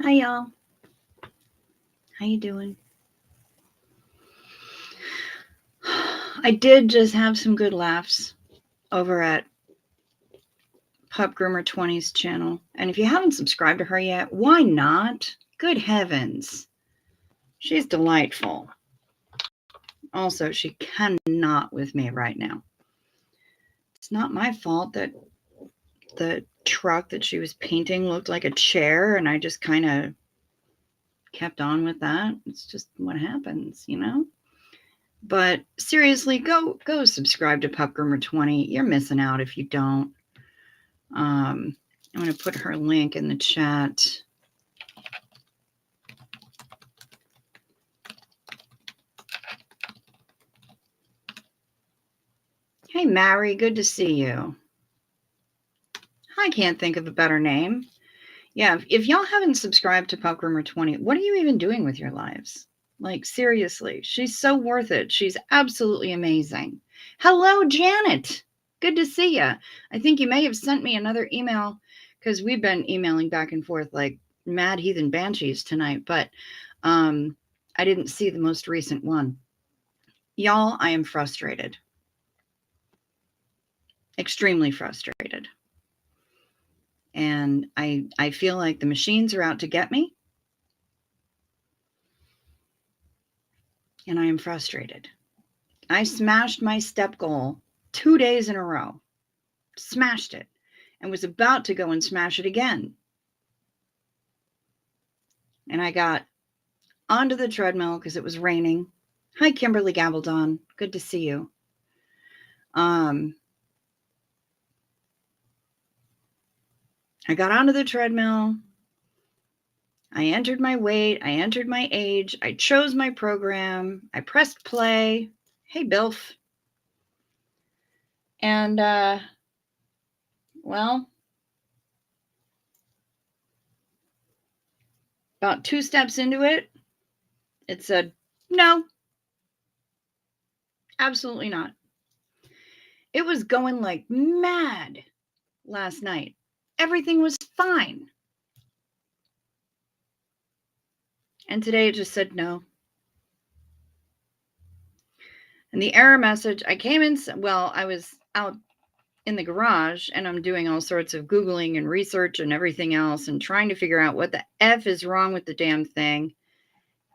Hi, y'all. How you doing? I did just have some good laughs over at Pup Groomer 20's channel. And if you haven't subscribed to her yet, why not? Good heavens. She's delightful. Also, she cannot with me right now. It's not my fault that the truck that she was painting looked like a chair, and I just kind of kept on with that. It's just what happens, you know? But seriously, go subscribe to Pup Groomer 20. You're missing out if you don't. I'm going to put her link in the chat. Hey, Mary, good to see you. I can't think of a better name. Yeah, if y'all haven't subscribed to Pup Groomer 20, what are you even doing with your lives? Like, seriously, she's so worth it. She's absolutely amazing. Hello, Janet. Good to see you. I think you may have sent me another email because we've been emailing back and forth like mad heathen banshees tonight, but I didn't see the most recent one. Y'all, I am frustrated. Extremely frustrated. And I feel like the machines are out to get me. And I am frustrated. I smashed my step goal 2 days in a row. Smashed it. And was about to go and smash it again. And I got onto the treadmill because it was raining. Hi, Kimberly Gabaldon. Good to see you. I got onto the treadmill. I entered my weight. I entered my age. I chose my program. I pressed play. Hey, Bilf. And, well, about 2 steps into it, it said, no, absolutely not. It was going like mad last night. Everything was fine. And today it just said no. And the error message, I came in, well, I was out in the garage and I'm doing all sorts of Googling and research and everything else and trying to figure out what the F is wrong with the damn thing.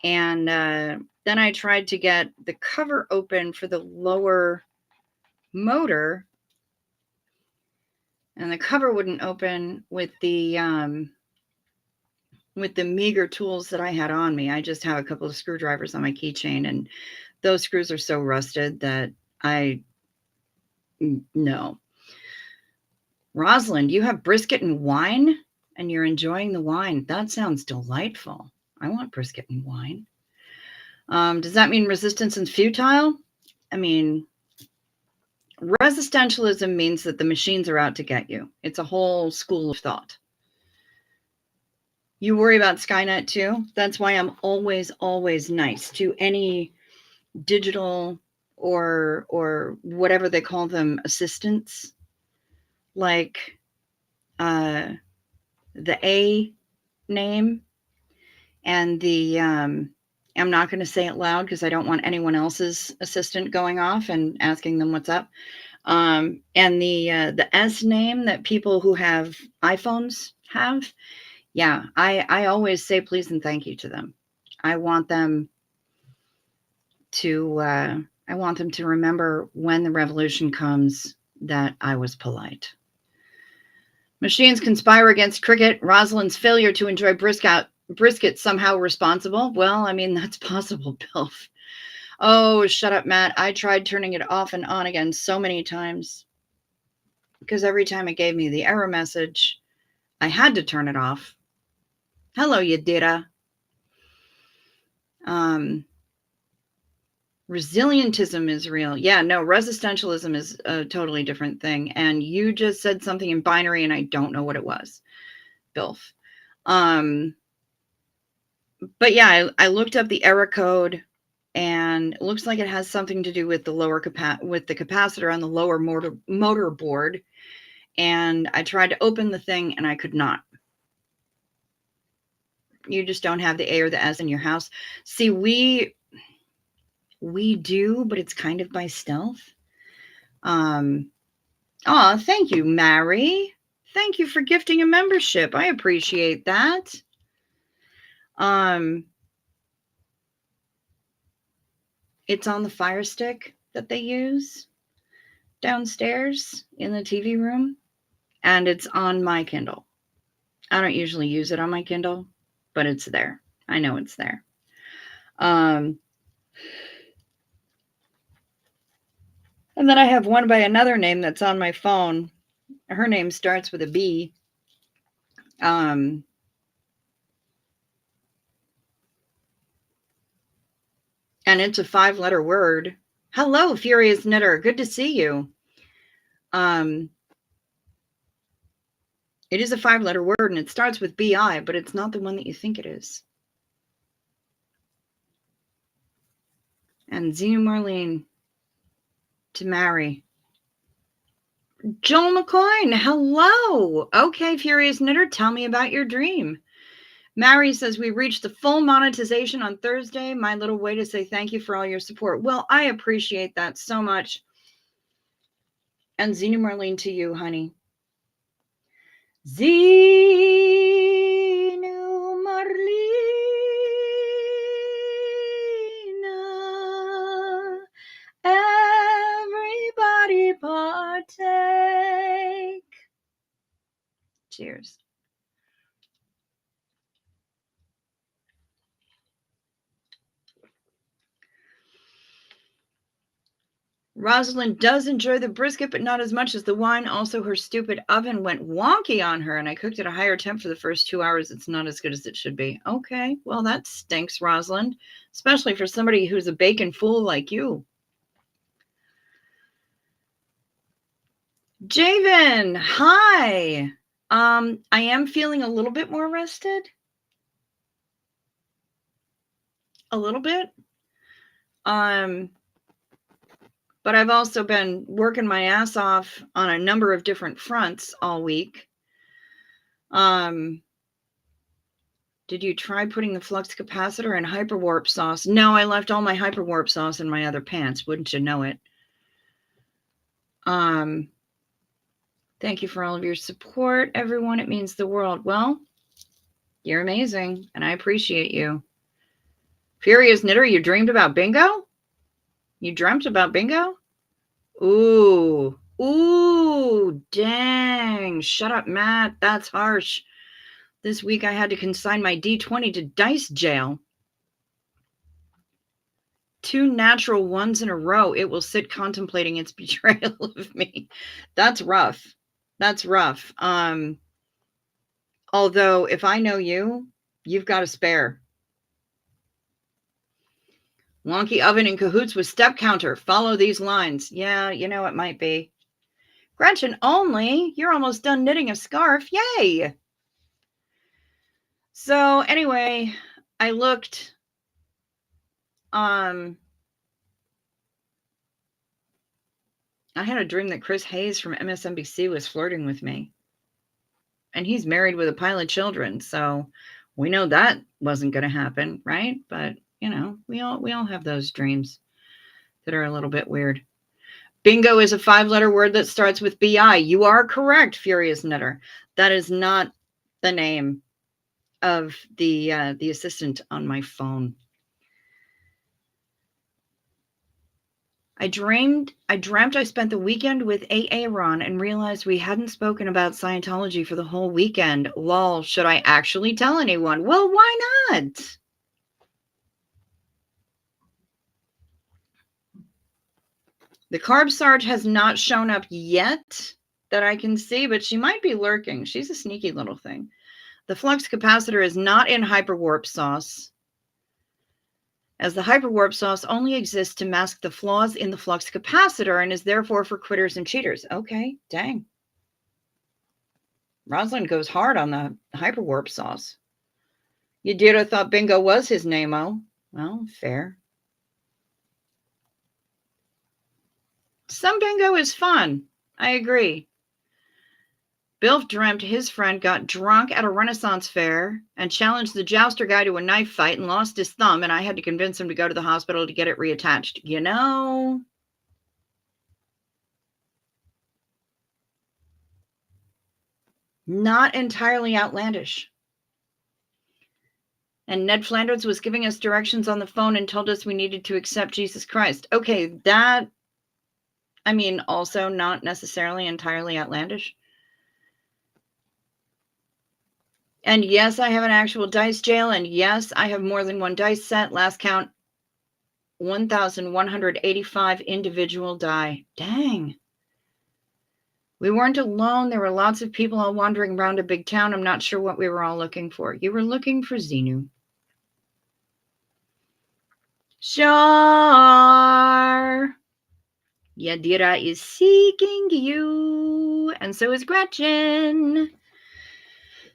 And then I tried to get the cover open for the lower motor, and the cover wouldn't open with the meager tools that I had on me. I just have a couple of screwdrivers on my keychain, and those screws are so rusted that no. Rosalind, you have brisket and wine, and you're enjoying the wine. That sounds delightful. I want brisket and wine. Does that mean resistance is futile? I mean, resistentialism means that the machines are out to get you. It's a whole school of thought. You worry about Skynet too? That's why I'm always, always nice to any digital or whatever they call them, assistants, like the A name and the I'm not going to say it loud because I don't want anyone else's assistant going off and asking them what's up. And the S name that people who have iPhones have. Yeah, I always say please and thank you to them. I want them to remember when the revolution comes that I was polite. Machines conspire against cricket. Rosalind's failure to enjoy brisket somehow responsible. Well, I mean, that's possible, Bilf. Oh, shut up, Matt. I tried turning it off and on again so many times because every time it gave me the error message, I had to turn it off. Hello, Yadira. Resilientism is real. Yeah, no, resistentialism is a totally different thing. And you just said something in binary and I don't know what it was, Bilf. But yeah, I looked up the error code and it looks like it has something to do with the with the capacitor on the lower motor board. And I tried to open the thing and I could not. You just don't have the A or the S in your house. See, we do, but it's kind of by stealth. Thank you, Mary. Thank you for gifting a membership. I appreciate that. It's on the Fire Stick that they use downstairs in the TV room, and it's on my Kindle. I don't usually use it on my Kindle, but it's there. I know it's there. And then I have one by another name that's on my phone. Her name starts with a B. And it's a 5-letter word. Hello, Furious Knitter. Good to see you. It is a 5-letter word, and it starts with B-I, but it's not the one that you think it is. And Zena Marlene to marry. Joel McCoy, hello. Okay, Furious Knitter, tell me about your dream. Mary says, we reached the full monetization on Thursday. My little way to say thank you for all your support. Well, I appreciate that so much. And Zena Marlene to you, honey. Zena Marlena, everybody partake. Cheers. Rosalind does enjoy the brisket, but not as much as the wine. Also, her stupid oven went wonky on her, and I cooked at a higher temp for the first 2 hours. It's not as good as it should be. Okay, well, that stinks, Rosalind, especially for somebody who's a bacon fool like you. Javen, hi. I am feeling a little bit more rested. A little bit. But I've also been working my ass off on a number of different fronts all week. Did you try putting the flux capacitor in hyperwarp sauce? No, I left all my hyperwarp sauce in my other pants. Wouldn't you know it? Thank you for all of your support, everyone. It means the world. Well, you're amazing, and I appreciate you. Furious Knitter, you dreamed about bingo? You dreamt about bingo? Ooh, dang. Shut up, Matt. That's harsh. This week I had to consign my D20 to dice jail. 2 natural ones in a row. It will sit contemplating its betrayal of me. That's rough. That's rough. Although if I know you, you've got a spare. Wonky oven in cahoots with step counter. Follow these lines. Yeah, you know, it might be. Gretchen only. You're almost done knitting a scarf. Yay. So anyway, I looked. I had a dream that Chris Hayes from MSNBC was flirting with me. And he's married with a pile of children. So we know that wasn't going to happen, right? But, you know, we all have those dreams that are a little bit weird. Bingo is a 5-letter word that starts with B-I. You are correct, Furious Knitter. That is not the name of the assistant on my phone. I dreamt I spent the weekend with Aaron and realized we hadn't spoken about Scientology for the whole weekend. Lol, should I actually tell anyone? Well, why not? The Carb Sarge has not shown up yet that I can see, but she might be lurking. She's a sneaky little thing. The flux capacitor is not in hyperwarp sauce, as the hyperwarp sauce only exists to mask the flaws in the flux capacitor and is therefore for quitters and cheaters. Okay, dang. Rosalind goes hard on the hyperwarp sauce. Yadira thought bingo was his name-o. Well, fair. Some bingo is fun. I agree. Bill dreamt his friend got drunk at a Renaissance fair and challenged the jouster guy to a knife fight and lost his thumb, and I had to convince him to go to the hospital to get it reattached. You know, not entirely outlandish. And Ned Flanders was giving us directions on the phone and told us we needed to accept Jesus Christ. Okay, that, I mean, also not necessarily entirely outlandish. And yes, I have an actual dice jail. And yes, I have more than one dice set. Last count, 1,185 individual die. Dang. We weren't alone. There were lots of people all wandering around a big town. I'm not sure what we were all looking for. You were looking for Xenu. Sure. Yadira is seeking you. And so is Gretchen.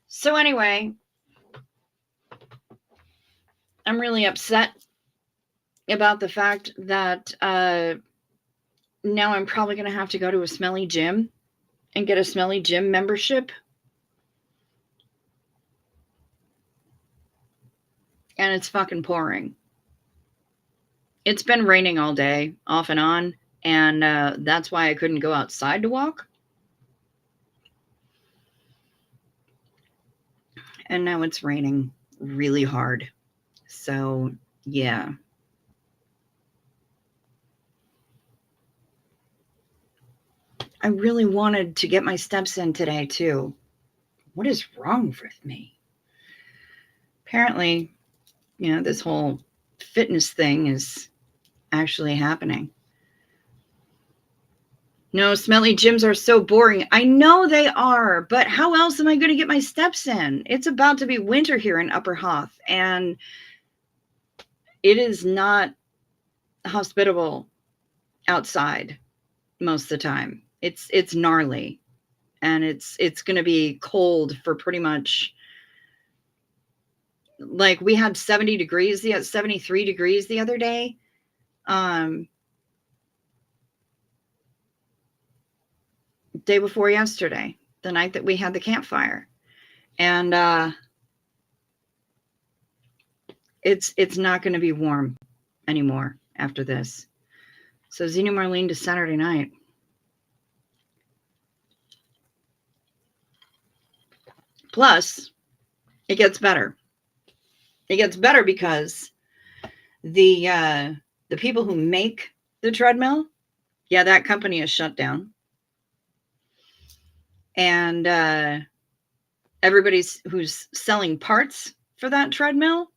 So anyway, I'm really upset about the fact that now I'm probably going to have to go to a smelly gym and get a smelly gym membership. And it's fucking pouring. It's been raining all day, off and on, and that's why I couldn't go outside to walk. And now it's raining really hard. So, yeah. I really wanted to get my steps in today, too. What is wrong with me? Apparently, you know, this whole fitness thing is actually happening. No, smelly gyms are so boring. I know they are, but how else am I going to get my steps in? It's about to be winter here in Upper Hoth, and it is not hospitable outside most of the time. It's gnarly, and it's going to be cold for pretty much, like, we had 73 degrees the other day. Day before yesterday, the night that we had the campfire, and it's not going to be warm anymore after this. So Xenu Marlene to Saturday night. Plus, it gets better. It gets better because the people who make the treadmill, yeah, that company is shut down. And everybody who's selling parts for that treadmill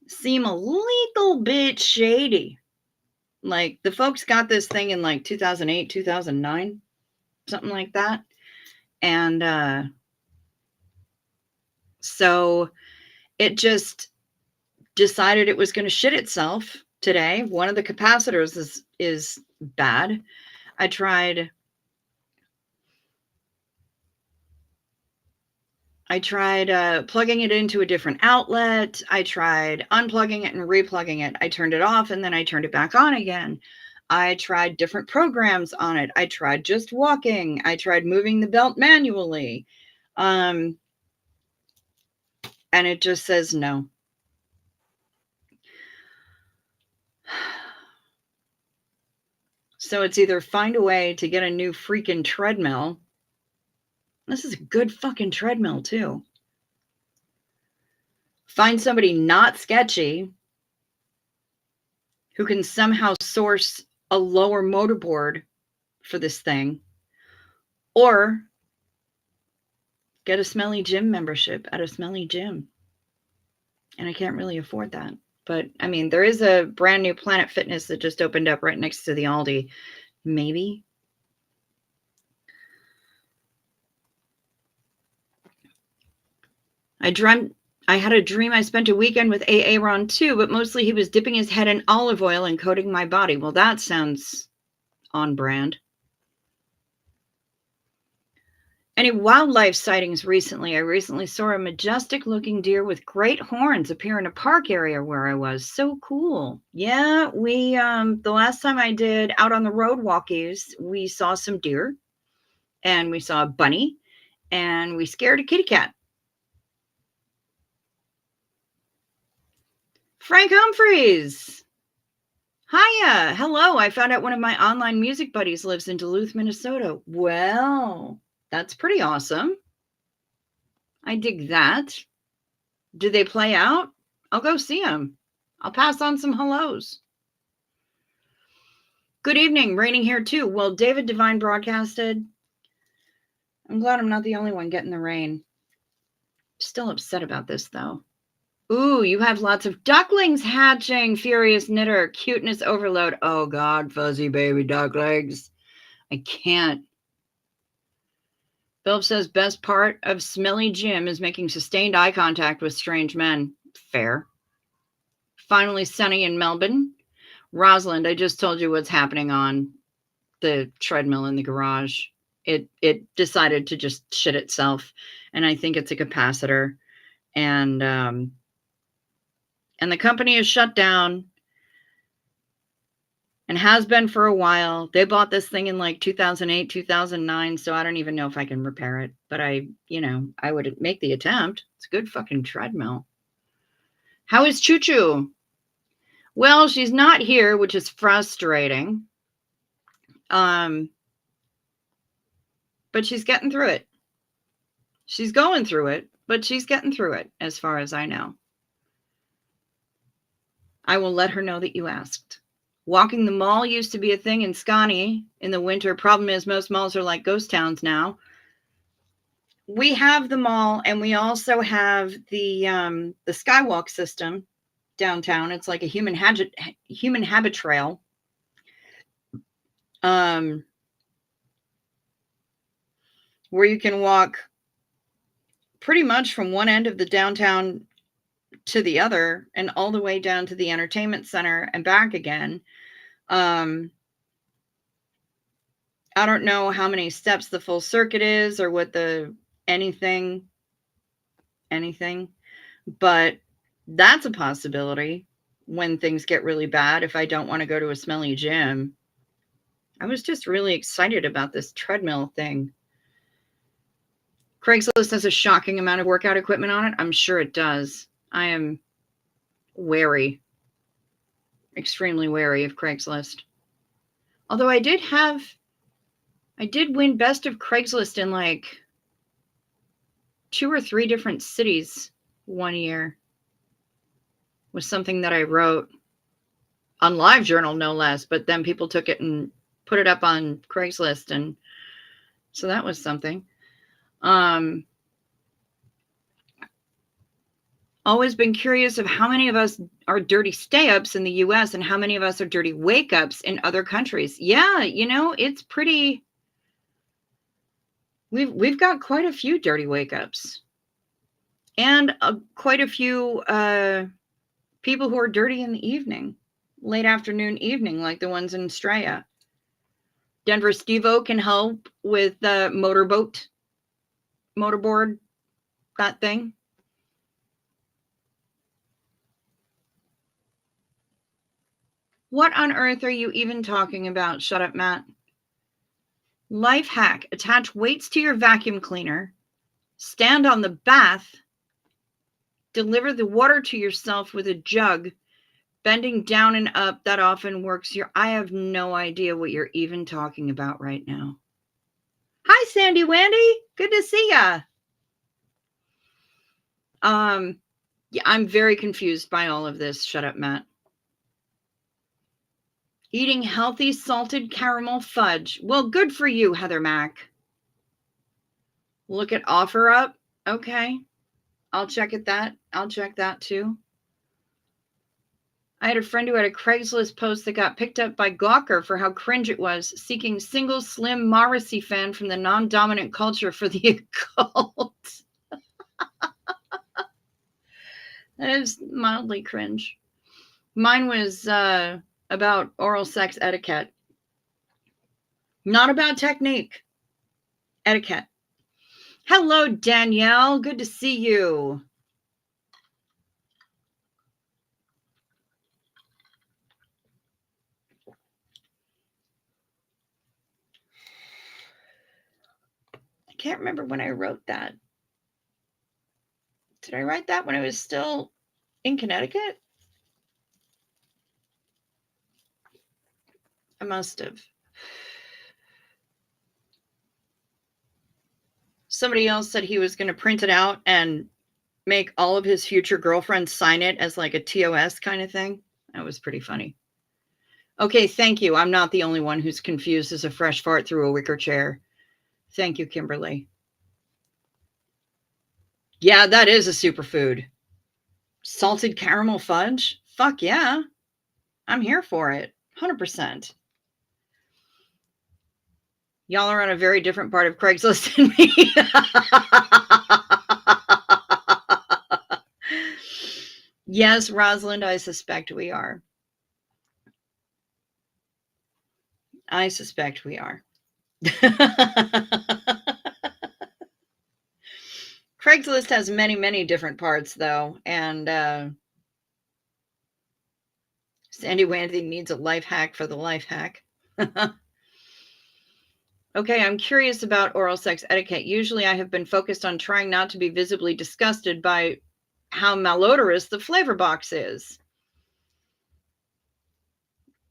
seem a little bit shady. Like, the folks got this thing in like 2008, 2009, something like that. And so it just decided it was going to shit itself today. One of the capacitors is bad. I tried plugging it into a different outlet. I tried unplugging it and replugging it. I turned it off and then I turned it back on again. I tried different programs on it. I tried just walking. I tried moving the belt manually. And it just says no. So it's either find a way to get a new freaking treadmill. This is a good fucking treadmill, too. Find somebody not sketchy who can somehow source a lower motor board for this thing, or get a smelly gym membership at a smelly gym. And I can't really afford that. But, I mean, there is a brand new Planet Fitness that just opened up right next to the Aldi. Maybe. I had a dream I spent a weekend with Aaron too, but mostly he was dipping his head in olive oil and coating my body. Well, that sounds on brand. Any wildlife sightings recently? I recently saw a majestic looking deer with great horns appear in a park area where I was. So cool. Yeah, we the last time I did out on the road walkies, we saw some deer. and we saw a bunny, and we scared a kitty cat. Frank Humphreys. Hiya. Hello. I found out one of my online music buddies lives in Duluth, Minnesota. Well, that's pretty awesome. I dig that. Do they play out? I'll go see them. I'll pass on some hellos. Good evening. Raining here too. Well, David Devine broadcasted. I'm glad I'm not the only one getting the rain. Still upset about this though. Ooh, you have lots of ducklings hatching, Furious Knitter. Cuteness overload. Oh God, fuzzy baby ducklings. I can't. Philip says best part of Smelly Jim is making sustained eye contact with strange men. Fair. Finally sunny in Melbourne. Rosalind, I just told you what's happening on the treadmill in the garage. It decided to just shit itself, and I think it's a capacitor. And the company is shut down and has been for a while. They bought this thing in like 2008, 2009, so I don't even know if I can repair it. But I would make the attempt. It's a good fucking treadmill. How is Choo Choo? Well, she's not here, which is frustrating. But she's getting through it. She's going through it, but she's getting through it, as far as I know. I will let her know that you asked. Walking the mall used to be a thing in Scotty in the winter. Problem is, most malls are like ghost towns now. We have the mall, and we also have the skywalk system downtown. It's like a human habit trail. Where you can walk pretty much from one end of the downtown to the other and all the way down to the entertainment center and back again. I don't know how many steps the full circuit is or what the anything, but that's a possibility when things get really bad if I don't want to go to a smelly gym. I was just really excited about this treadmill thing. Craigslist has a shocking amount of workout equipment on it. I'm sure it does. I am wary, extremely wary of Craigslist. Although I did win best of Craigslist in like 2 or 3 different cities one year with something that I wrote on LiveJournal, no less, but then people took it and put it up on Craigslist. And so that was something. Always been curious of how many of us are dirty stay-ups in the US and how many of us are dirty wake-ups in other countries. Yeah, it's pretty. We've got quite a few dirty wake-ups, and quite a few people who are dirty in the evening, late afternoon, evening, like the ones in Estrella. Denver Steve-O can help with motorboard, that thing. What on earth are you even talking about? Shut up, Matt. Life hack: attach weights to your vacuum cleaner, stand on the bath, deliver the water to yourself with a jug, bending down and up. That often works. I have no idea what you're even talking about right now. Hi, Sandy Wandy. Good to see ya. Yeah, I'm very confused by all of this. Shut up, Matt. Eating healthy salted caramel fudge. Well, good for you, Heather Mack. Look at OfferUp. Okay. I'll check that too. I had a friend who had a Craigslist post that got picked up by Gawker for how cringe it was, seeking single slim Morrissey fan from the non-dominant culture for the occult. That is mildly cringe. Mine was about oral sex etiquette. Not about technique. Etiquette. Hello, Danielle. Good to see you. can't remember when I wrote that. Did I write that when I was still in Connecticut? I must have. Somebody else said he was going to print it out and make all of his future girlfriends sign it as like a TOS kind of thing. That was pretty funny. Okay, thank you. I'm not the only one who's confused as a fresh fart through a wicker chair. Thank you, Kimberly. Yeah, that is a superfood. Salted caramel fudge? Fuck yeah. I'm here for it. 100%. Y'all are on a very different part of Craigslist than me. Yes, Rosalind, I suspect we are. I suspect we are. Craigslist has many, many different parts, though, and Sandy Wandy needs a life hack for the life hack. Okay, I'm curious about oral sex etiquette. Usually I have been focused on trying not to be visibly disgusted by how malodorous the flavor box is.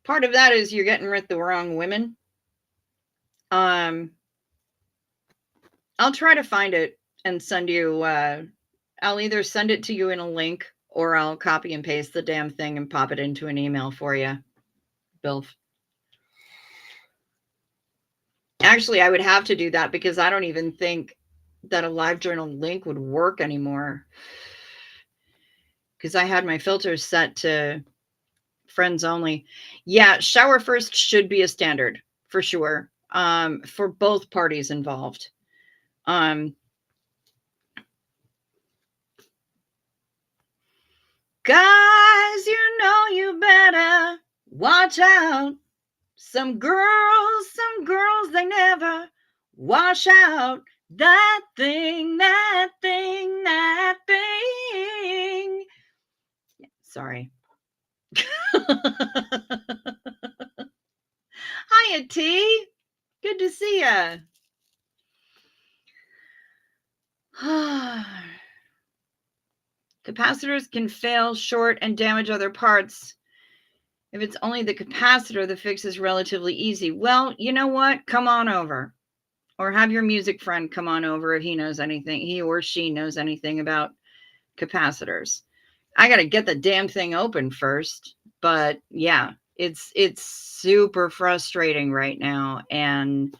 Part of that is you're getting with the wrong women. I'll try to find it and send you, I'll either send it to you in a link or I'll copy and paste the damn thing and pop it into an email for you, Bilf. Actually, I would have to do that because I don't even think that a LiveJournal link would work anymore. Because I had my filters set to friends only. Yeah, shower first should be a standard for sure. For both parties involved. Guys, you know you better watch out. Some girls, they never wash out. That thing. Sorry. Hiya, T. Good to see ya. Capacitors can fail, short, and damage other parts. If it's only the capacitor, the fix is relatively easy. Well, you know what? Come on over. Or have your music friend come on over if he knows anything, he or she knows anything about capacitors. I got to get the damn thing open first. But yeah, it's super frustrating right now. And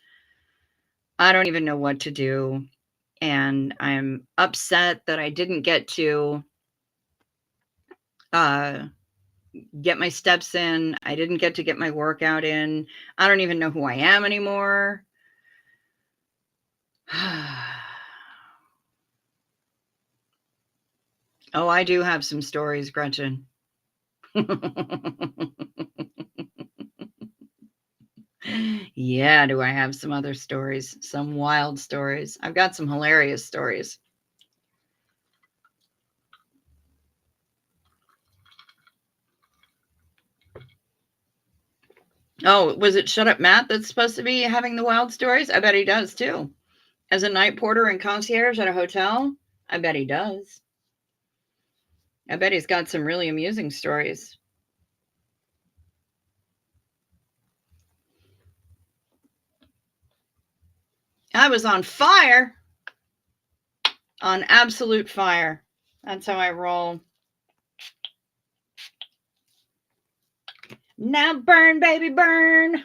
I don't even know what to do. And I'm upset that I didn't get to get my steps in. I didn't get to get my workout in. I don't even know who I am anymore. Oh, I do have some stories, Gretchen. Yeah, do I have some other stories? Some wild stories. I've got some hilarious stories. Oh, was it Shut Up Matt that's supposed to be having the wild stories? I bet he does too. As a night porter and concierge at a hotel, I bet he does. I bet he's got some really amusing stories. I was on fire. On absolute fire. That's how I roll. Now burn, baby, burn.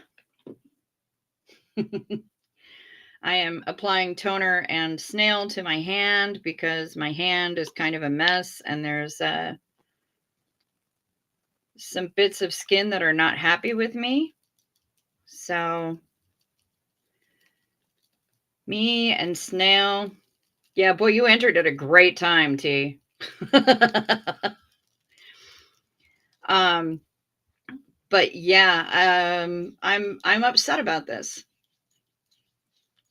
I am applying toner and snail to my hand because my hand is kind of a mess and there's some bits of skin that are not happy with me. So me and snail. Yeah, boy, you entered at a great time, T. But yeah, I'm upset about this.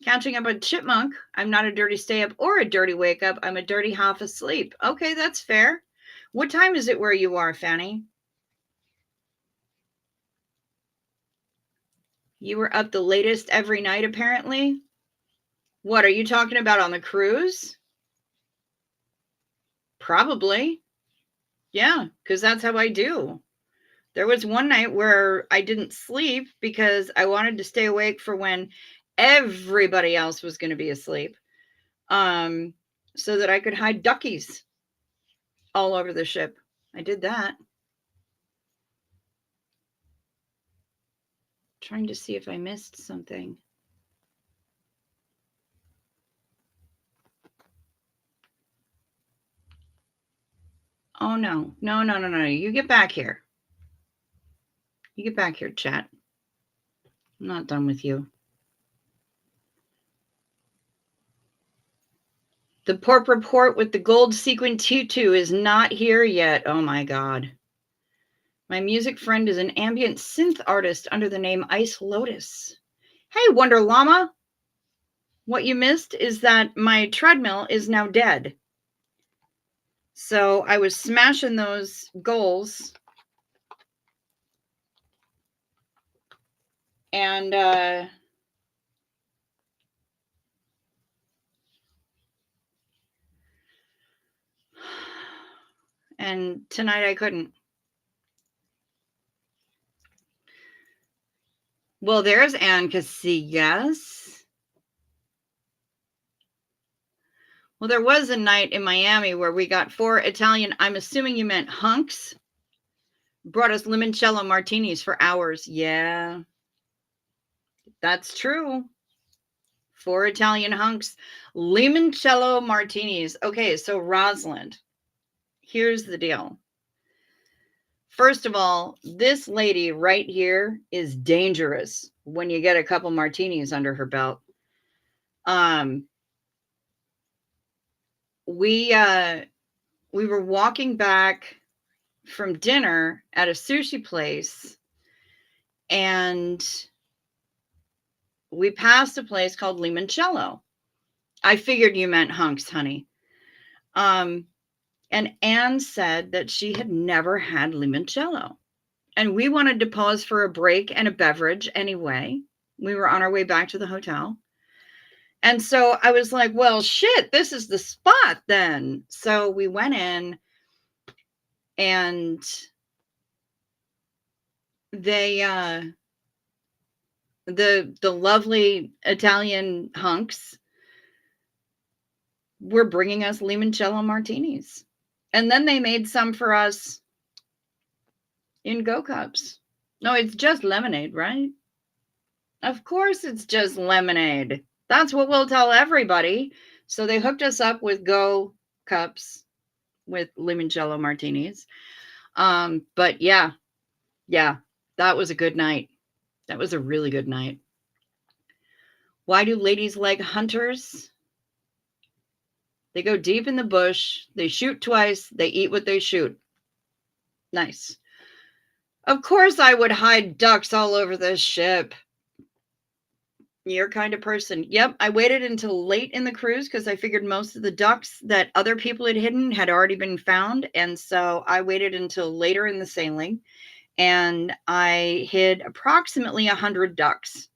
Catching up a chipmunk. I'm not a dirty stay up or a dirty wake up. I'm a dirty half asleep. Okay, that's fair. What time is it where you are, Fanny? You were up the latest every night, apparently. What are you talking about on the cruise? Probably. Yeah, because that's how I do. There was one night where I didn't sleep because I wanted to stay awake for when everybody else was going to be asleep, so that I could hide duckies all over the ship. I did that. Trying to see if I missed something. Oh, no. No, no, no, no. You get back here. You get back here, chat. I'm not done with you. The Porp Report with the gold sequin tutu is not here yet. Oh, my God. My music friend is an ambient synth artist under the name Ice Lotus. Hey, Wonder Llama. What you missed is that my treadmill is now dead. So I was smashing those goals. And tonight I couldn't. Well, there's Ann Casillas. Well, there was a night in Miami where we got 4 Italian, I'm assuming you meant hunks, brought us limoncello martinis for hours. Yeah, that's true. 4 Italian hunks, limoncello martinis. Okay, so Rosalind, here's the deal. First of all, this lady right here is dangerous when you get a couple martinis under her belt. We were walking back from dinner at a sushi place, and we passed a place called Limoncello. I figured you meant hunks, honey. And Anne said that she had never had limoncello. And we wanted to pause for a break and a beverage anyway. We were on our way back to the hotel. And so I was like, well, shit, this is the spot then. So we went in, and they the lovely Italian hunks were bringing us limoncello martinis. And then they made some for us in Go Cups. No, it's just lemonade, right? Of course it's just lemonade. That's what we'll tell everybody. So they hooked us up with Go Cups with limoncello martinis. But yeah, that was a good night. That was a really good night. Why do ladies like hunters? They go deep in the bush. They shoot twice. They eat what they shoot. Nice. Of course I would hide ducks all over this ship. Your kind of person. Yep, I waited until late in the cruise because I figured most of the ducks that other people had hidden had already been found. And so I waited until later in the sailing, and I hid approximately 100 ducks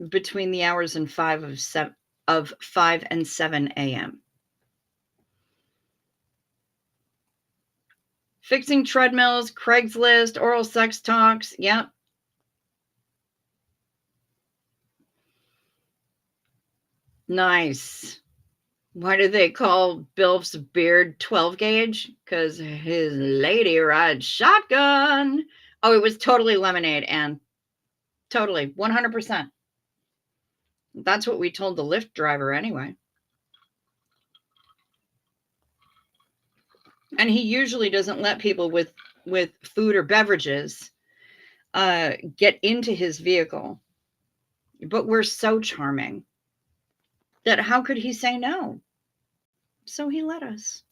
between the hours and 5 and 7 a.m. Fixing treadmills, Craigslist, oral sex talks. Yep. Nice. Why do they call Bilf's beard 12 gauge? Because his lady rides shotgun. Oh, it was totally lemonade, Anne. Totally. 100%. That's what we told the Lyft driver anyway. And he usually doesn't let people with food or beverages get into his vehicle. But we're so charming that how could he say no? So he let us.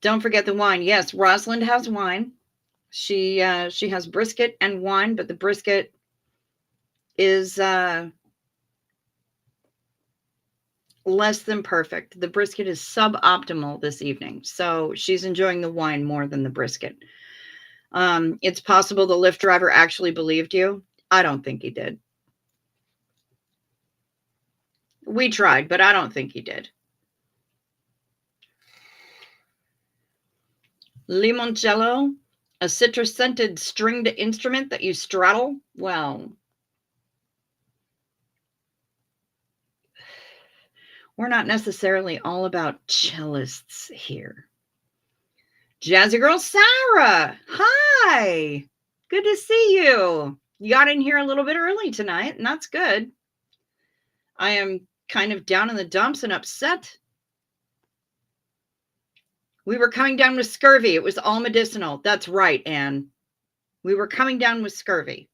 Don't forget the wine. Yes, Rosalind has wine. She has brisket and wine, but the brisket is less than perfect. The brisket is suboptimal this evening. So she's enjoying the wine more than the brisket. It's possible the Lyft driver actually believed you. I don't think he did. We tried, but I don't think he did. Limoncello, a citrus-scented stringed instrument that you straddle? Well, we're not necessarily all about cellists here. Jazzy Girl Sarah, hi. Good to see you. You got in here a little bit early tonight, and that's good. I am kind of down in the dumps and upset. We were coming down with scurvy. It was all medicinal. That's right, Anne. We were coming down with scurvy.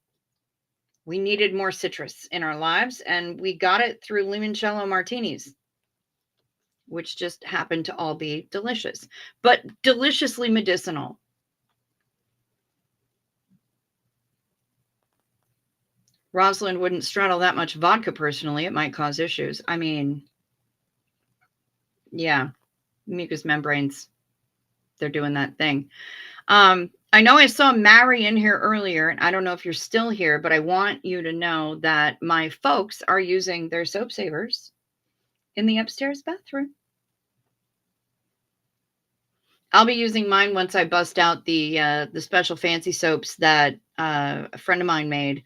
We needed more citrus in our lives, and we got it through limoncello martinis, which just happened to all be delicious, but deliciously medicinal. Rosalind wouldn't straddle that much vodka personally. It might cause issues. I mean, yeah, mucous membranes, they're doing that thing. I know I saw Mary in here earlier, and I don't know if you're still here, but I want you to know that my folks are using their soap savers in the upstairs bathroom. I'll be using mine once I bust out the special fancy soaps that a friend of mine made.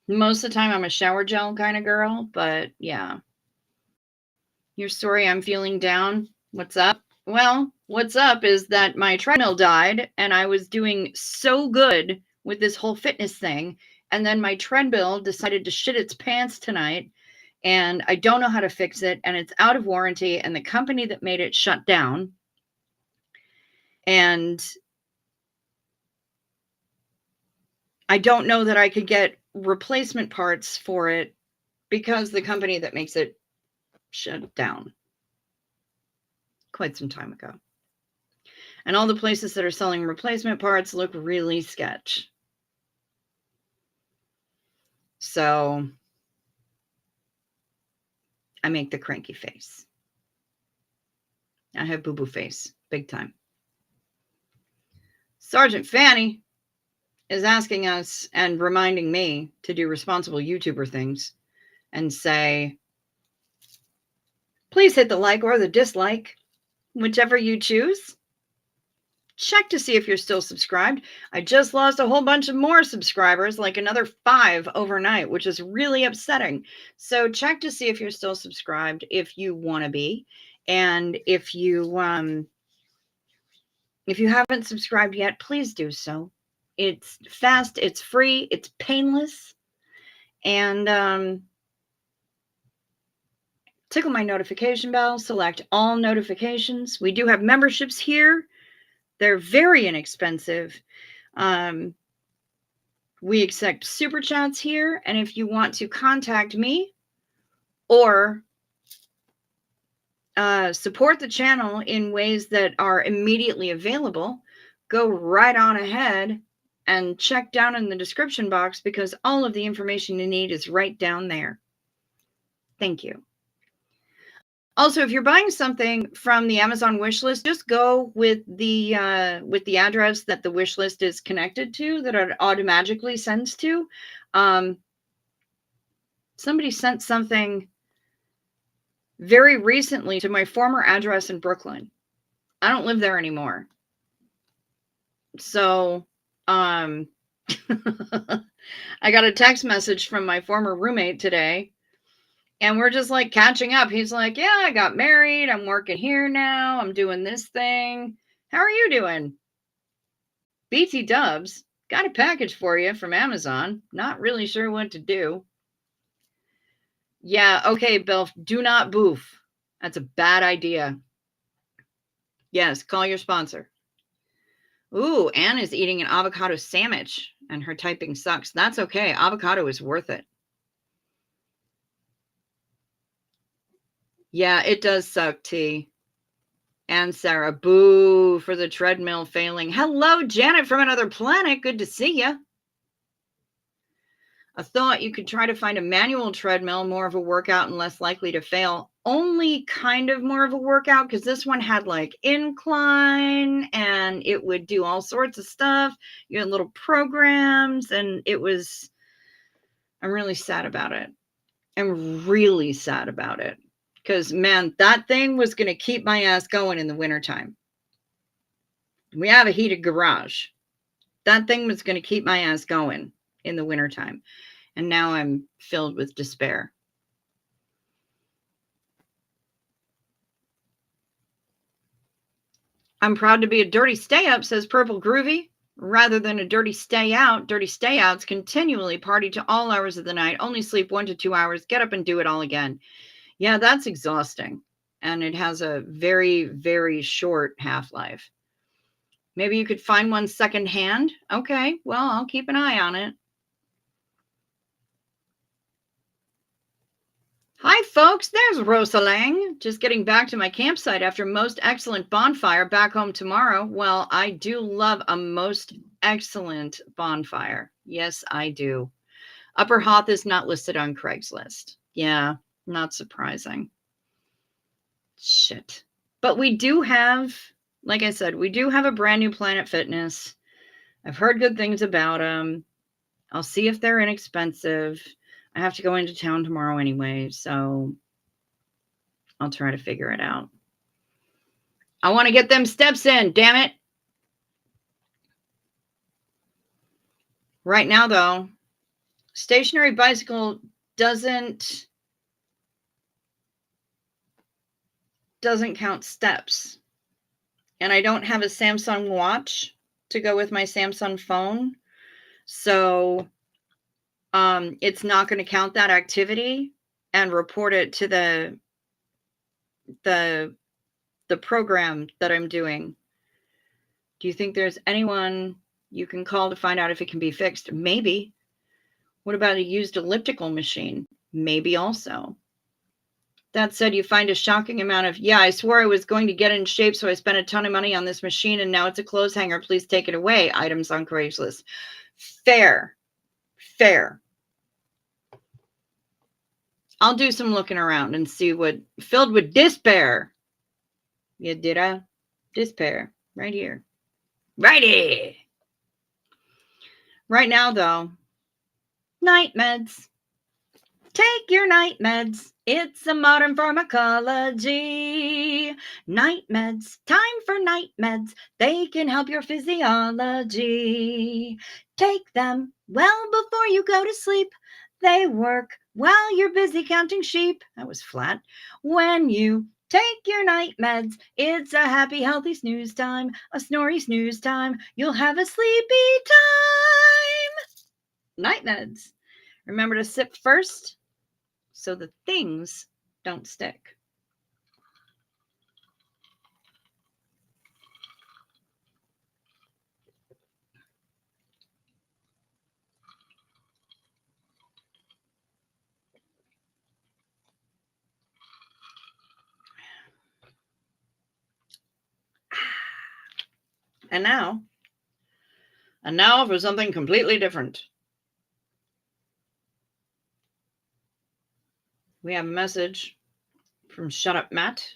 Most of the time, I'm a shower gel kind of girl, but yeah. You're sorry I'm feeling down. What's up? Well, what's up is that my treadmill died, and I was doing so good with this whole fitness thing, and then my treadmill decided to shit its pants tonight, and I don't know how to fix it, and it's out of warranty, and the company that made it shut down. And I don't know that I could get replacement parts for it because the company that makes it shut down quite some time ago. And all the places that are selling replacement parts look really sketch. So I make the cranky face. I have boo-boo face, big time. Sergeant Fanny is asking us and reminding me to do responsible YouTuber things and say, please hit the like or the dislike, whichever you choose. Check to see if you're still subscribed. I just lost a whole bunch of more subscribers, like another 5 overnight, which is really upsetting. So check to see if you're still subscribed, if you want to be. And if you haven't subscribed yet, please do so. It's fast, it's free, it's painless. And tickle my notification bell, select all notifications. We do have memberships here. They're very inexpensive. We accept super chats here. And if you want to contact me or support the channel in ways that are immediately available, go right on ahead and check down in the description box because all of the information you need is right down there. Thank you. Also, if you're buying something from the Amazon wish list, just go with the address that the wish list is connected to, that it automatically sends to. Somebody sent something very recently to my former address in Brooklyn. I don't live there anymore. So I got a text message from my former roommate today. And we're just like catching up. He's like, yeah, I got married. I'm working here now. I'm doing this thing. How are you doing? BT Dubs, got a package for you from Amazon. Not really sure what to do. Yeah, okay, Bill, do not boof. That's a bad idea. Yes, call your sponsor. Ooh, Anne is eating an avocado sandwich and her typing sucks. That's okay. Avocado is worth it. Yeah, it does suck, T. And Sarah, boo for the treadmill failing. Hello, Janet from another planet. Good to see you. I thought you could try to find a manual treadmill, more of a workout and less likely to fail. Only kind of more of a workout, because this one had like incline and it would do all sorts of stuff. You had little programs, and I'm really sad about it. I'm really sad about it. Because, man, that thing was going to keep my ass going in the wintertime. We have a heated garage. That thing was going to keep my ass going in the wintertime. And now I'm filled with despair. I'm proud to be a dirty stay-up, says Purple Groovy. Rather than a dirty stay-out, dirty stay-outs continually party to all hours of the night, only sleep 1 to 2 hours, get up and do it all again. Yeah, that's exhausting. And it has a very, very short half-life. Maybe you could find one secondhand. Okay, well, I'll keep an eye on it. Hi, folks. There's Rosa Lang. Just getting back to my campsite after most excellent bonfire. Back home tomorrow. Well, I do love a most excellent bonfire. Yes, I do. Upper Hoth is not listed on Craigslist. Yeah, not surprising. Shit. But we do have, like I said, we do have a brand new Planet Fitness. I've heard good things about them. I'll see if they're inexpensive. I have to go into town tomorrow anyway, so I'll try to figure it out. I want to get them steps in, damn it. Right now, though, stationary bicycle doesn't count steps. And I don't have a Samsung watch to go with my Samsung phone. So it's not going to count that activity and report it to the program that I'm doing. Do you think there's anyone you can call to find out if it can be fixed? Maybe. What about a used elliptical machine? Maybe also. That said, you find a shocking amount of, yeah, I swore I was going to get in shape, so I spent a ton of money on this machine, and now it's a clothes hanger. Please take it away. Items on Craigslist. Fair. I'll do some looking around and see what, filled with despair. Yeah, did I? Despair. Right here. Righty. Right now, though, night meds. Take your night meds. It's a modern pharmacology. Night meds. Time for night meds. They can help your physiology. Take them well before you go to sleep. They work while you're busy counting sheep. That was flat. When you take your night meds, it's a happy, healthy snooze time. A snory snooze time. You'll have a sleepy time. Night meds. Remember to sip first, so the things don't stick. And now for something completely different. We have a message from Shut Up Matt.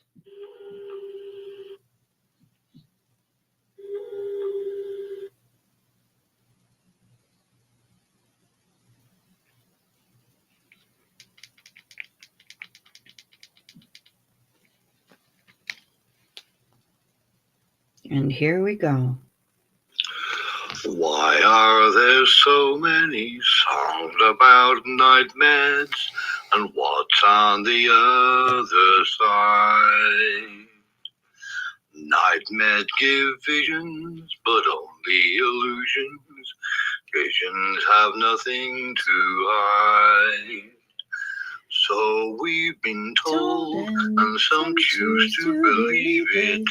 And here we go. Why are there so many songs about night meds, and what's on the other side? Night meds give visions, but only illusions. Visions have nothing to hide. So we've been told, and some choose to believe it.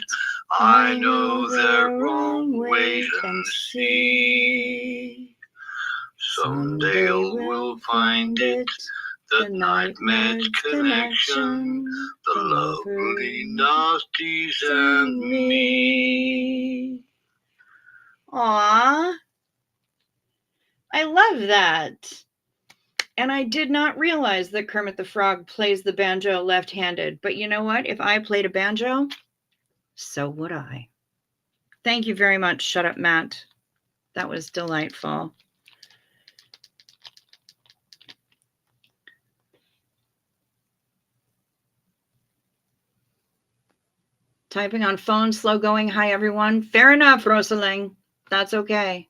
I know they're wrong, wait and see. Someday we'll find it, the night meds connection, the lovely nasties and me. Aww. I love that. And I did not realize that Kermit the Frog plays the banjo left-handed. But you know what? If I played a banjo, so would I. Thank you very much, Shut Up Matt. That was delightful. Typing on phone, slow going. Hi, everyone. Fair enough, Rosaling. That's okay.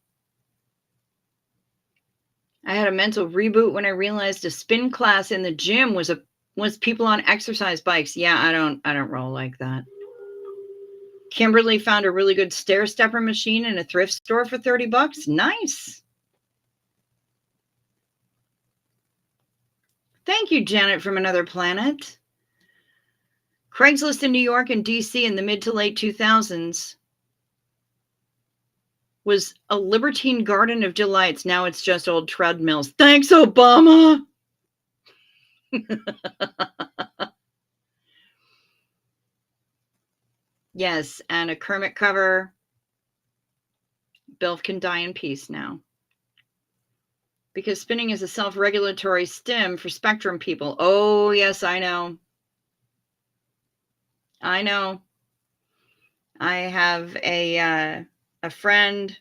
I had a mental reboot when I realized a spin class in the gym was people on exercise bikes. Yeah, I don't roll like that. Kimberly found a really good stair stepper machine in a thrift store for $30. Nice. Thank you, Janet from Another Planet. Craigslist in New York and DC in the mid to late 2000s was a libertine garden of delights. Now it's just old treadmills. Thanks, Obama. Yes, and a Kermit cover. Bill can die in peace now. Because spinning is a self-regulatory stim for spectrum people. Oh, yes, I know. I know. I have a friend.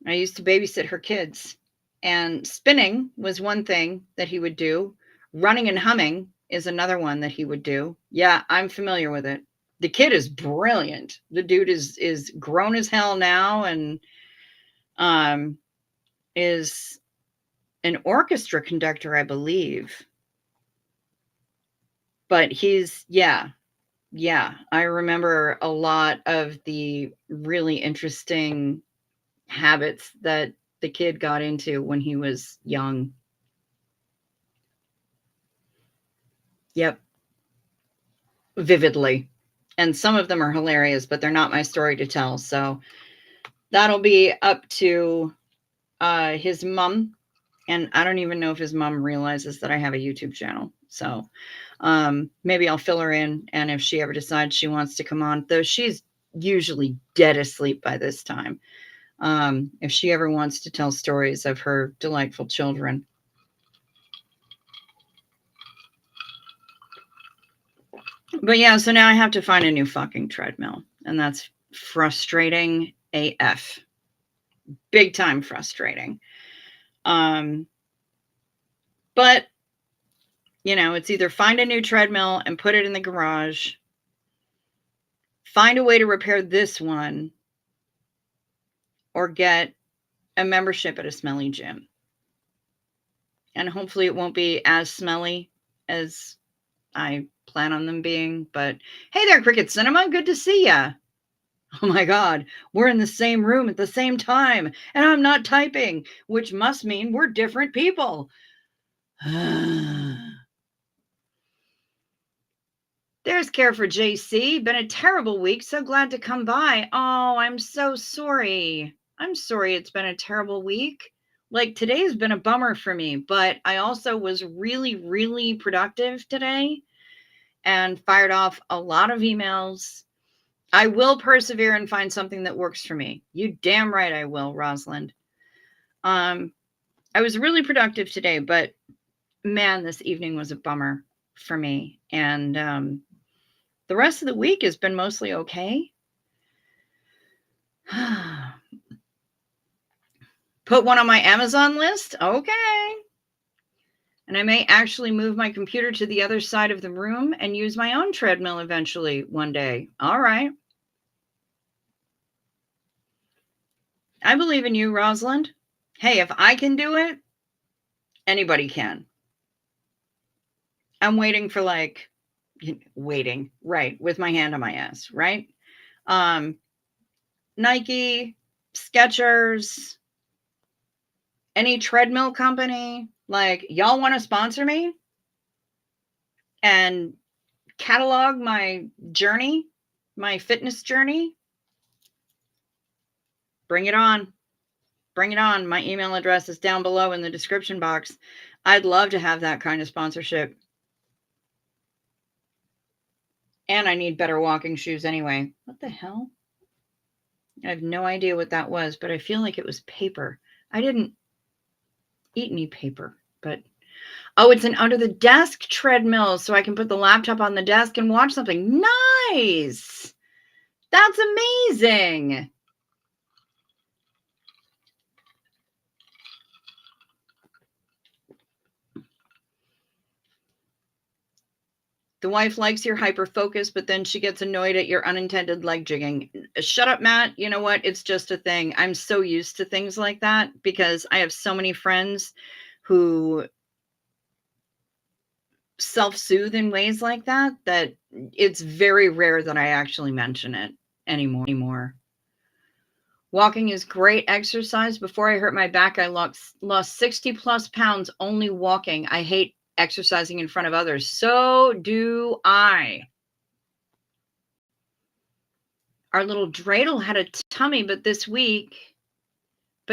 I used to babysit her kids. And spinning was one thing that he would do. Running and humming is another one that he would do. Yeah, I'm familiar with it. The kid is brilliant. The dude is grown as hell now and is an orchestra conductor, I believe. But he's, yeah, I remember a lot of the really interesting habits that the kid got into when he was young. Yep. Vividly. And some of them are hilarious, but they're not my story to tell. So that'll be up to his mom. And I don't even know if his mom realizes that I have a YouTube channel. So maybe I'll fill her in. And if she ever decides she wants to come on, though she's usually dead asleep by this time. If she ever wants to tell stories of her delightful children. But yeah, so now I have to find a new fucking treadmill. And that's frustrating AF. Big time frustrating. But, you know, it's either find a new treadmill and put it in the garage, find a way to repair this one, or get a membership at a smelly gym. And hopefully it won't be as smelly as I plan on them being. But hey there, Cricket Cinema. Good to see ya. Oh my God, we're in the same room at the same time, and I'm not typing, which must mean we're different people. There's Care for JC. Been a terrible week. So glad to come by. Oh, I'm so sorry. I'm sorry it's been a terrible week. Like today's been a bummer for me, but I also was really, really productive today and fired off a lot of emails. I will persevere and find something that works for me. You damn right I will, Rosalind. I was really productive today, but man, this evening was a bummer for me. And the rest of the week has been mostly okay. Put one on my Amazon list? Okay. And I may actually move my computer to the other side of the room and use my own treadmill eventually one day. All right. I believe in you, Rosalind. Hey, if I can do it, anybody can. I'm waiting for right, with my hand on my ass, right? Nike, Skechers, any treadmill company, like y'all want to sponsor me and catalog my journey, my fitness journey? Bring it on. Bring it on. My email address is down below in the description box. I'd love to have that kind of sponsorship. And I need better walking shoes anyway. What the hell? I have no idea what that was, but I feel like it was paper. I didn't eat any paper, but oh, it's an under the desk treadmill, so I can put the laptop on the desk and watch something. Nice. That's amazing. The wife likes your hyper focus, but then she gets annoyed at your unintended leg jigging. Shut up, Matt. You know what? It's just a thing. I'm so used to things like that because I have so many friends who self-soothe in ways like that it's very rare that I actually mention it anymore. Walking is great exercise. Before I hurt my back, I lost 60 plus pounds only walking. I hate exercising in front of others. So do I. Our little dreidel had a tummy, but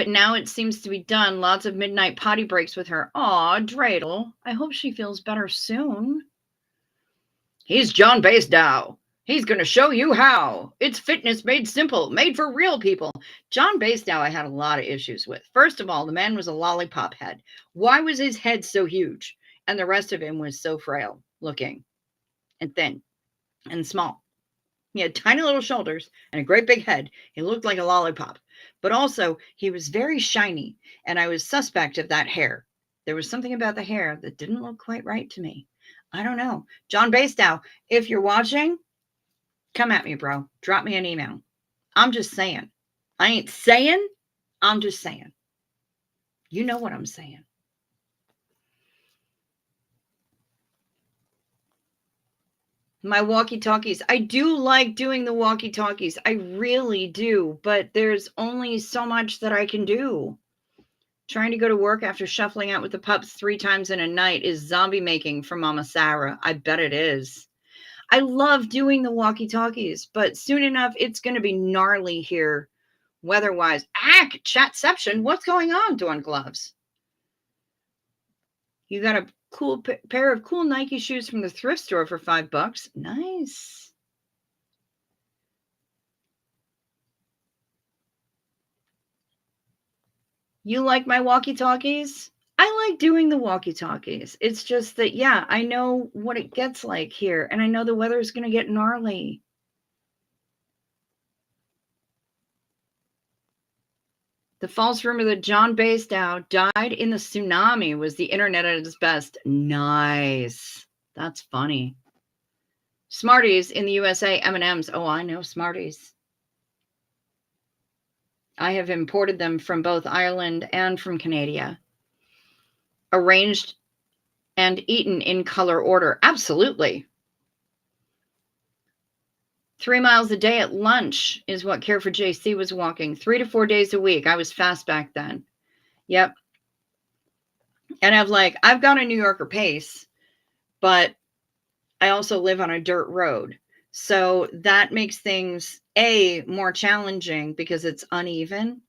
now it seems to be done. Lots of midnight potty breaks with her. Aw, dreidel. I hope she feels better soon. He's John Basedow. He's going to show you how. It's fitness made simple, made for real people. John Basedow I had a lot of issues with. First of all, the man was a lollipop head. Why was his head so huge? And the rest of him was so frail looking and thin and small. He had tiny little shoulders and a great big head. He looked like a lollipop. But also, he was very shiny, and I was suspect of that hair. There was something about the hair that didn't look quite right to me. I don't know. John Basedow, if you're watching, come at me, bro. Drop me an email. I'm just saying. I ain't saying. I'm just saying. You know what I'm saying. My walkie-talkies. I do like doing the walkie-talkies. I really do. But there's only so much that I can do. Trying to go to work after shuffling out with the pups 3 times in a night is zombie making for Mama Sarah. I bet it is. I love doing the walkie-talkies, but soon enough, it's going to be gnarly here weather-wise. Chatception. What's going on, Dawn Gloves? You got a cool pair of cool Nike shoes from the thrift store for $5. Nice. You like my walkie-talkies? I like doing the walkie-talkies. It's just that, yeah, I know what it gets like here, and I know the weather is going to get gnarly. The false rumor that John Basedow died in the tsunami was the internet at its best. Nice. That's funny. Smarties in the USA, M&Ms. Oh, I know Smarties. I have imported them from both Ireland and from Canada. Arranged and eaten in color order. Absolutely. 3 miles a day at lunch is what Care for JC was walking. 3 to 4 days a week. I was fast back then. Yep. And I've got a New Yorker pace, but I also live on a dirt road. So that makes things, A, more challenging because it's uneven.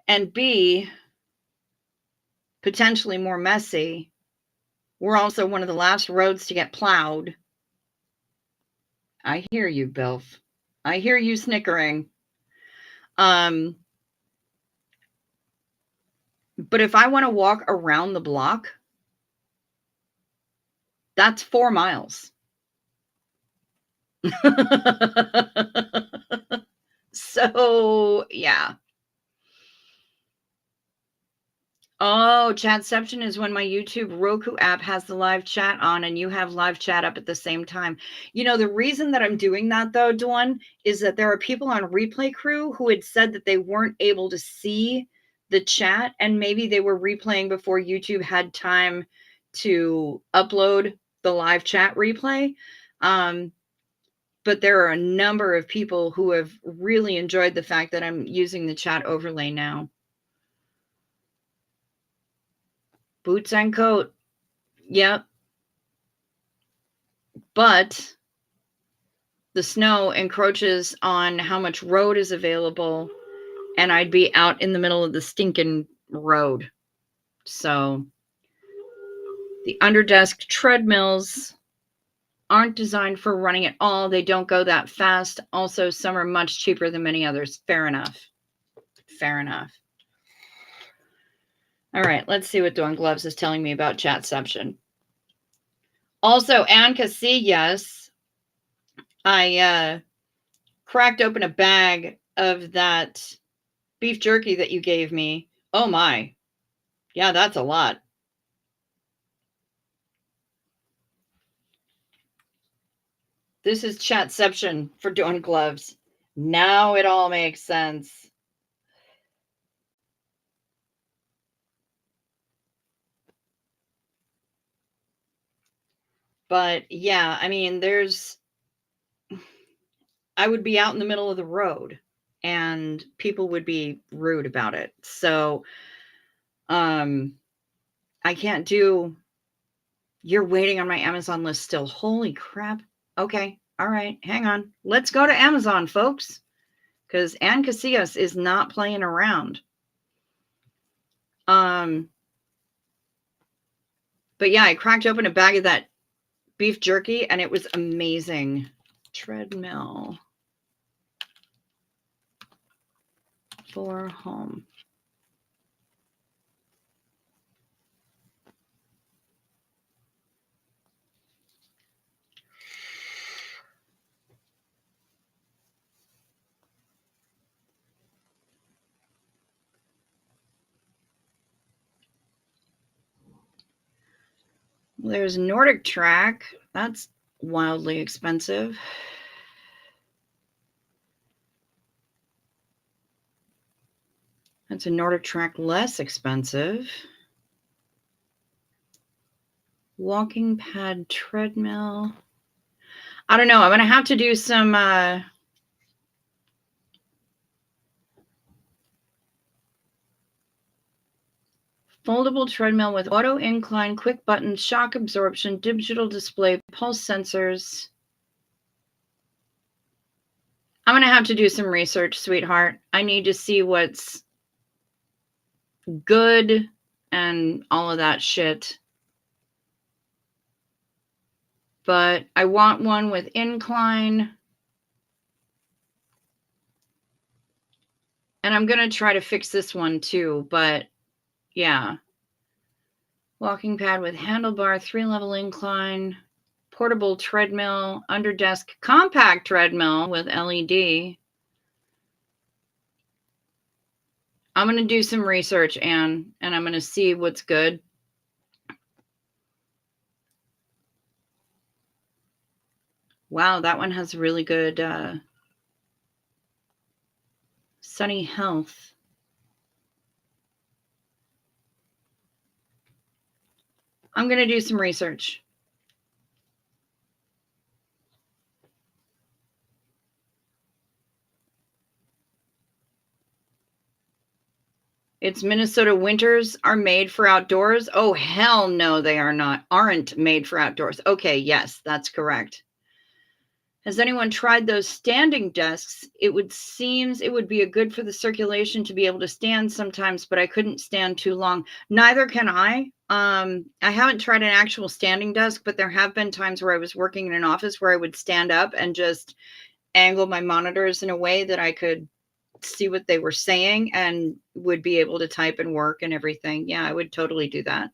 And B, potentially more messy. We're also one of the last roads to get plowed. I hear you, Bilf. I hear you snickering. But if I want to walk around the block, that's 4 miles. So, yeah. Oh, chatception is when my YouTube Roku app has the live chat on and you have live chat up at the same time. You know, the reason that I'm doing that, though, Dawn, is that there are people on Replay Crew who had said that they weren't able to see the chat, and maybe they were replaying before YouTube had time to upload the live chat replay. But there are a number of people who have really enjoyed the fact that I'm using the chat overlay now. Boots and coat. Yep. But the snow encroaches on how much road is available, and I'd be out in the middle of the stinking road. So the underdesk treadmills aren't designed for running at all. They don't go that fast. Also, some are much cheaper than many others. Fair enough. Fair enough. All right, let's see what Dawn Gloves is telling me about Chatception. Also, Ann Casillas, I cracked open a bag of that beef jerky that you gave me. Oh my. Yeah, that's a lot. This is Chatception for Dawn Gloves. Now it all makes sense. But yeah, I mean, I would be out in the middle of the road and people would be rude about it. So, I can't do, you're waiting on my Amazon list still. Holy crap. Okay. All right. Hang on. Let's go to Amazon, folks. Because Ann Casillas is not playing around. But yeah, I cracked open a bag of that beef jerky and it was amazing. Treadmill for home. There's Nordic Track. That's wildly expensive. That's a Nordic Track less expensive. Walking pad treadmill. I don't know. I'm going to have to do some foldable treadmill with auto incline, quick buttons, shock absorption, digital display, pulse sensors. I'm going to have to do some research, sweetheart. I need to see what's good and all of that shit. But I want one with incline. And I'm going to try to fix this one too. But yeah. Walking pad with handlebar, 3-level incline, portable treadmill, under desk compact treadmill with LED. I'm going to do some research, Anne, and I'm going to see what's good. Wow, that one has really good Sunny Health. I'm going to do some research. It's Minnesota winters are made for outdoors. Oh, hell no, they are not. Aren't made for outdoors. Okay, yes, that's correct. Has anyone tried those standing desks? It seems it would be a good for the circulation to be able to stand sometimes, but I couldn't stand too long. Neither can I. I haven't tried an actual standing desk, but there have been times where I was working in an office where I would stand up and just angle my monitors in a way that I could see what they were saying and would be able to type and work and everything. Yeah, I would totally do that.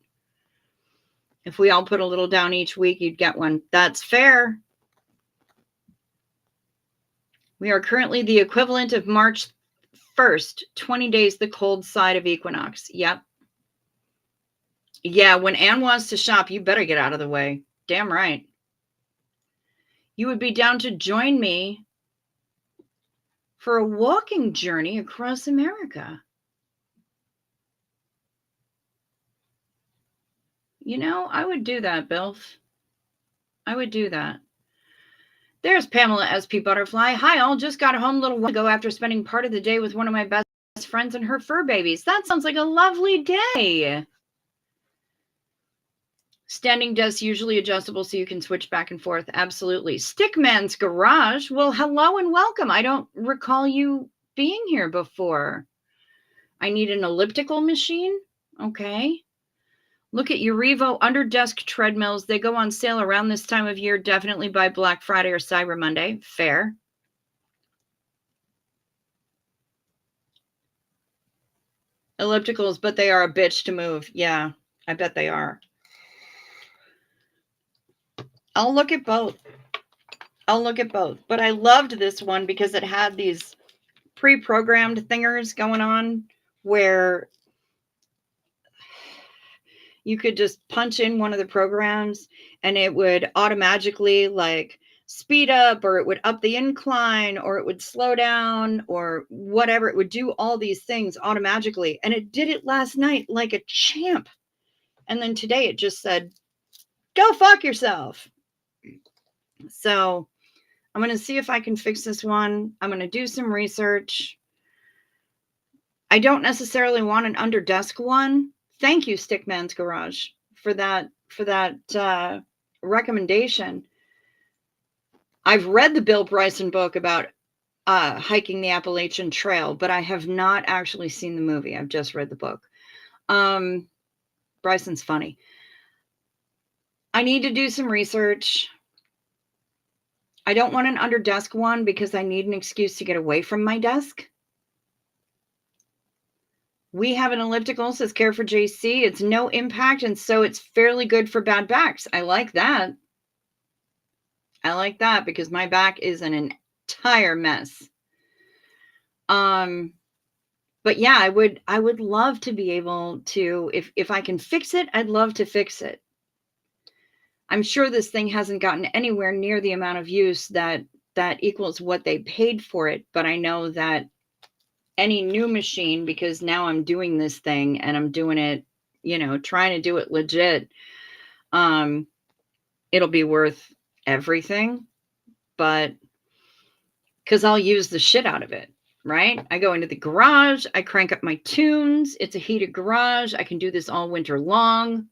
If we all put a little down each week, you'd get one. That's fair. We are currently the equivalent of March 1st, 20 days the cold side of equinox. Yep. Yeah, when Anne wants to shop, you better get out of the way. Damn right. You would be down to join me for a walking journey across America. You know, I would do that, Bilf. I would do that. There's Pamela SP Butterfly. Hi, all. Just got home a little while ago after spending part of the day with one of my best friends and her fur babies. That sounds like a lovely day. Standing desk usually adjustable so you can switch back and forth. Absolutely. Stickman's Garage. Well, hello and welcome. I don't recall you being here before. I need an elliptical machine. Okay. Look at Urivo under desk treadmills. They go on sale around this time of year. Definitely by Black Friday or Cyber Monday. Fair. Ellipticals, but they are a bitch to move. Yeah, I bet they are. I'll look at both. But I loved this one because it had these pre-programmed thingers going on where you could just punch in one of the programs and it would automatically like speed up, or it would up the incline, or it would slow down, or whatever. It would do all these things automatically. And it did it last night like a champ. And then today it just said, go fuck yourself. So I'm going to see if I can fix this one. I'm going to do some research. I don't necessarily want an under desk one. Thank you, Stickman's Garage, for that recommendation. I've read the Bill Bryson book about hiking the Appalachian Trail, but I have not actually seen the movie. I've just read the book. Bryson's funny. I need to do some research. I don't want an under desk one because I need an excuse to get away from my desk. We have an elliptical, says Care for JC. It's no impact, and so it's fairly good for bad backs. I like that. I like that because my back is an entire mess. But yeah, I would love to be able to, if I can fix it, I'd love to fix it. I'm sure this thing hasn't gotten anywhere near the amount of use that equals what they paid for it. But I know that any new machine, because now I'm doing this thing and I'm doing it, trying to do it legit, it'll be worth everything. But because I'll use the shit out of it, right? I go into the garage, I crank up my tunes. It's a heated garage. I can do this all winter long.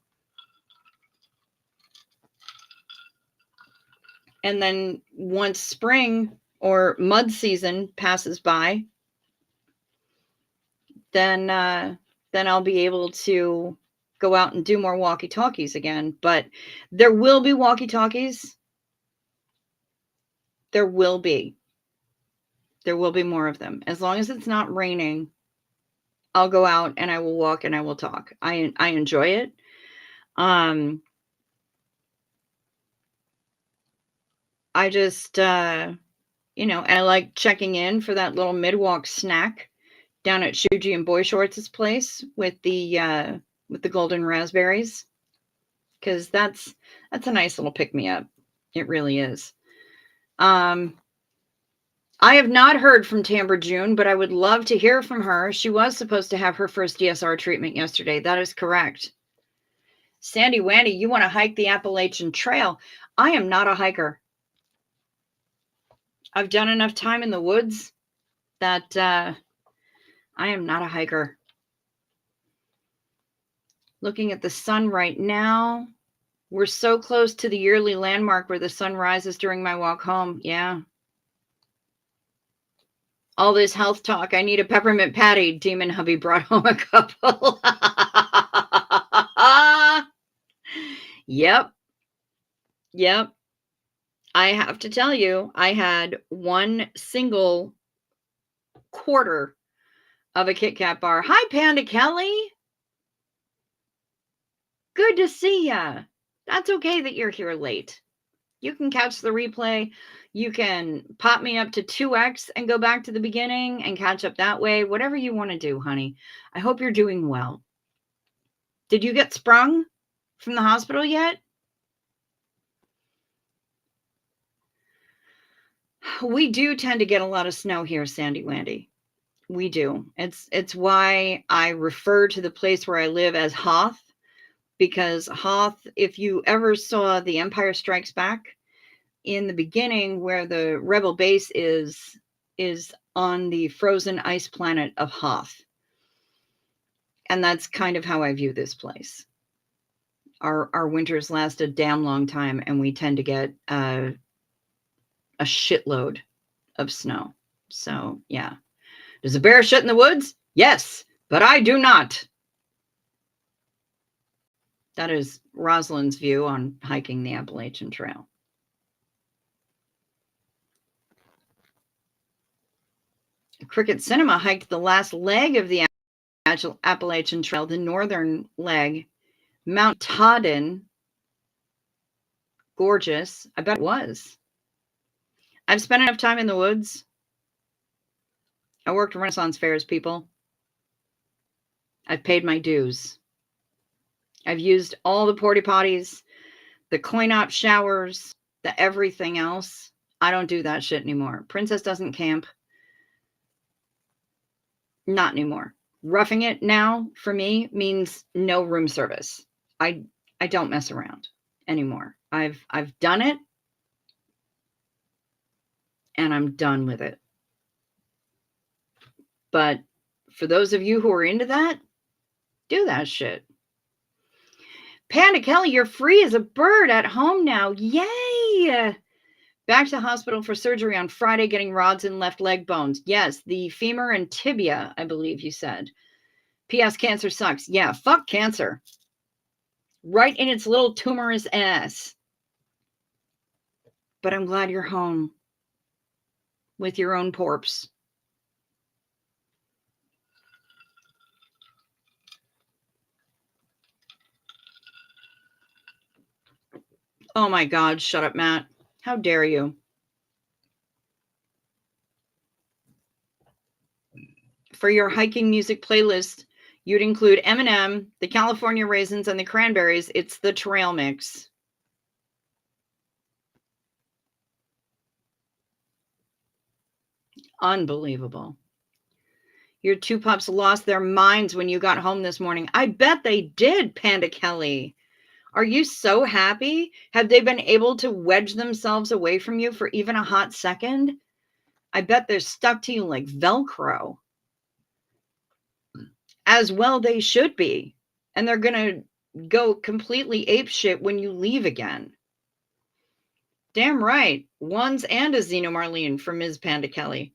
And then once spring or mud season passes by, then I'll be able to go out and do more walkie-talkies again. But there will be walkie-talkies. There will be more of them. As long as it's not raining, I'll go out and I will walk and I will talk. I enjoy it. I just, and I like checking in for that little mid-walk snack down at Shuji and Boy Shorts' place with the golden raspberries, because that's a nice little pick-me-up. It really is. I have not heard from Tamber June, but I would love to hear from her. She was supposed to have her first DSR treatment yesterday. That is correct. Sandy Wandy, you want to hike the Appalachian Trail? I am not a hiker. I've done enough time in the woods that I am not a hiker. Looking at the sun right now, we're so close to the yearly landmark where the sun rises during my walk home. Yeah. All this health talk. I need a peppermint patty. Demon hubby brought home a couple. Yep. I have to tell you, I had one single quarter of a Kit Kat bar. Hi, Panda Kelly. Good to see ya. That's okay that you're here late. You can catch the replay. You can pop me up to 2x and go back to the beginning and catch up that way. Whatever you want to do, honey. I hope you're doing well. Did you get sprung from the hospital yet? We do tend to get a lot of snow here, Sandy Wandy. We do. It's why I refer to the place where I live as Hoth, because Hoth, if you ever saw The Empire Strikes Back, in the beginning where the rebel base is on the frozen ice planet of Hoth. And that's kind of how I view this place. Our winters last a damn long time, and we tend to get a shitload of snow. So, yeah. Does a bear shit in the woods? Yes, but I do not. That is Rosalind's view on hiking the Appalachian Trail. Cricket Cinema hiked the last leg of the Appalachian Trail, the northern leg, Mount Toddon, gorgeous. I bet it was. I've spent enough time in the woods. I worked Renaissance fairs, people. I've paid my dues. I've used all the porta potties, the coin-op showers, the everything else. I don't do that shit anymore. Princess doesn't camp. Not anymore. Roughing it now for me means no room service. I don't mess around anymore. I've done it and I'm done with it. But for those of you who are into that, do that shit. Panda Kelly, you're free as a bird at home now. Yay! Back to hospital for surgery on Friday, getting rods in left leg bones. Yes, the femur and tibia, I believe you said. P.S. Cancer sucks. Yeah, fuck cancer. Right in its little tumorous ass. But I'm glad you're home with your own corpse. Oh my God, shut up, Matt. How dare you? For your hiking music playlist, you'd include Eminem, the California Raisins, and the Cranberries. It's the trail mix. Unbelievable. Your two pups lost their minds when you got home this morning. I bet they did, Panda Kelly. Are you so happy? Have they been able to wedge themselves away from you for even a hot second? I bet they're stuck to you like Velcro. As well they should be. And they're going to go completely apeshit when you leave again. Damn right. Ones and a Xeno Marlene for Ms. Panda Kelly.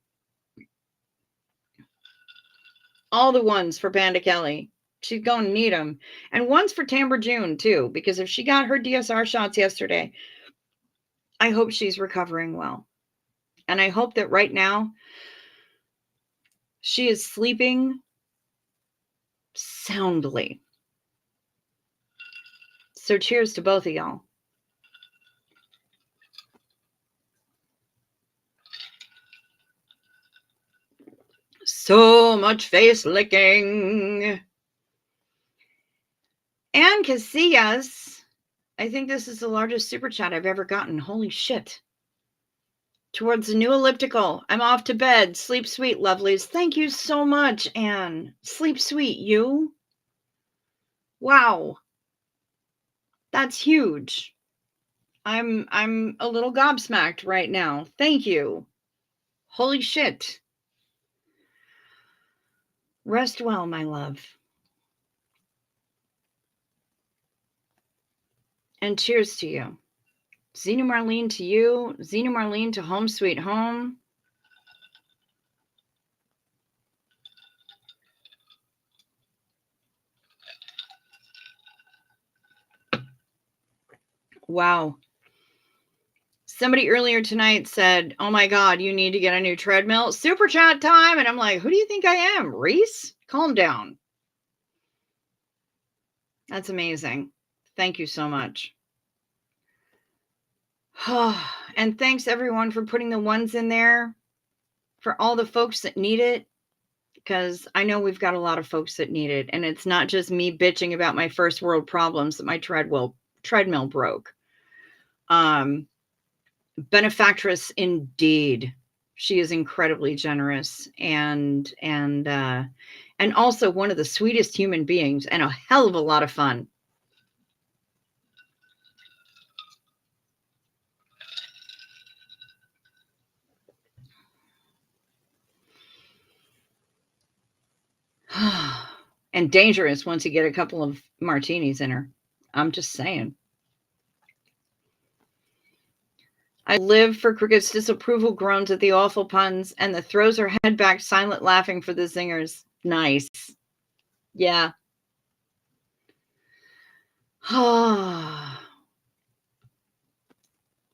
All the ones for Panda Kelly. She's going to need them. And one's for Tamber June, too, because if she got her DSR shots yesterday, I hope she's recovering well. And I hope that right now she is sleeping soundly. So cheers to both of y'all. So much face licking. And Casillas, I think this is the largest super chat I've ever gotten. Holy shit. Towards the new elliptical. I'm off to bed. Sleep sweet, lovelies. Thank you so much, Anne. Sleep sweet, you. Wow. That's huge. I'm a little gobsmacked right now. Thank you. Holy shit. Rest well, my love. And cheers to you. Xena Marlene to you. Xena Marlene to home sweet home. Wow. Somebody earlier tonight said, oh my God, you need to get a new treadmill. Super chat time. And I'm like, who do you think I am? Reese? Calm down. That's amazing. Thank you so much. And thanks everyone for putting the ones in there for all the folks that need it. Because I know we've got a lot of folks that need it. And it's not just me bitching about my first world problems that my treadmill broke. Benefactress indeed. She is incredibly generous and also one of the sweetest human beings and a hell of a lot of fun. And dangerous once you get a couple of martinis in her. I'm just saying. I live for Cricket's disapproval groans at the awful puns and the throws her head back, silent laughing for the zingers. Nice. Yeah.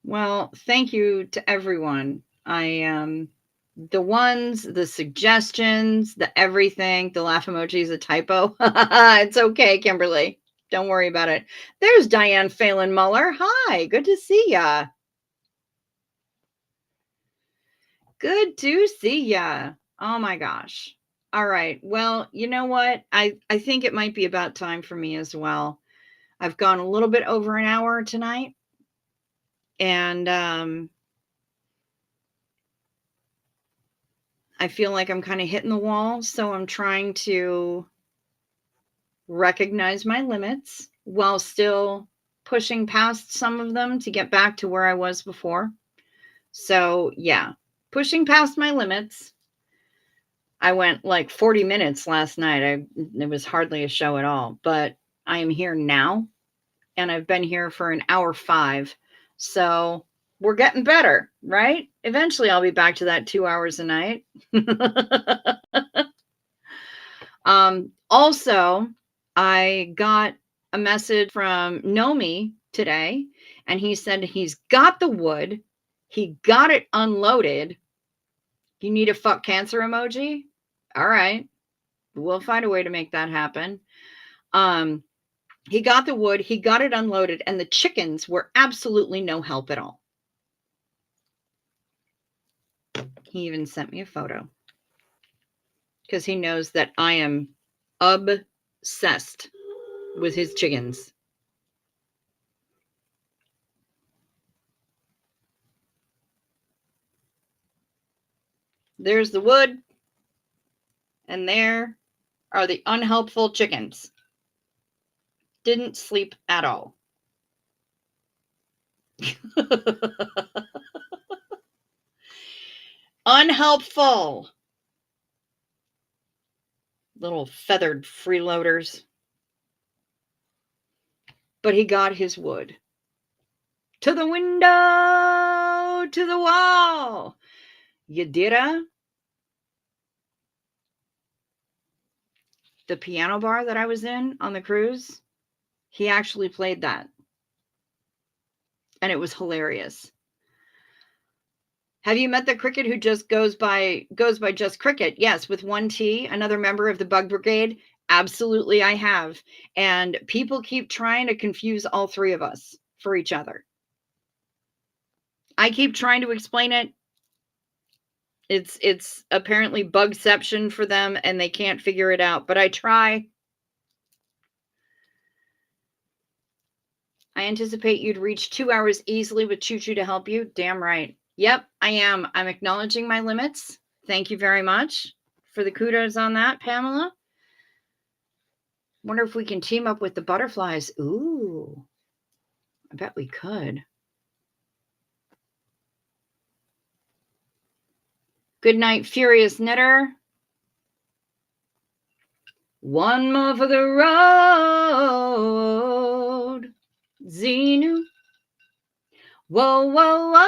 Well, thank you to everyone. I The ones, the suggestions, the everything, the laugh emoji is a typo. It's okay, Kimberly. Don't worry about it. There's Diane Phelan Muller. Hi, good to see ya. Good to see ya. Oh my gosh. All right. Well, you know what? I think it might be about time for me as well. I've gone a little bit over an hour tonight. And I feel like I'm kind of hitting the wall. So I'm trying to recognize my limits while still pushing past some of them to get back to where I was before. So, yeah, pushing past my limits. I went like 40 minutes last night. It was hardly a show at all, but I am here now and I've been here for an hour 5. So we're getting better, right? Eventually I'll be back to that 2 hours a night. Also, I got a message from Nomi today, and he said he's got the wood. He got it unloaded. You need a fuck cancer emoji? All right. We'll find a way to make that happen. He got the wood, he got it unloaded, and the chickens were absolutely no help at all. He even sent me a photo because he knows that I am obsessed with his chickens. There's the wood, and there are the unhelpful chickens. Didn't sleep at all. Unhelpful. Little feathered freeloaders. But he got his wood. To the window, to the wall. You did the piano bar that I was in on the cruise, he actually played that. And it was hilarious. Have you met the cricket who just goes by just cricket? Yes, with one T, another member of the Bug Brigade. Absolutely, I have. And people keep trying to confuse all three of us for each other. I keep trying to explain it. It's apparently bugception for them and they can't figure it out, but I try. I anticipate you'd reach 2 hours easily with Choo Choo to help you. Damn right. Yep, I am. I'm acknowledging my limits. Thank you very much for the kudos on that, Pamela. Wonder if we can team up with the butterflies. Ooh, I bet we could. Good night, Furious Knitter. One more for the road. Xenu. Whoa, whoa, whoa.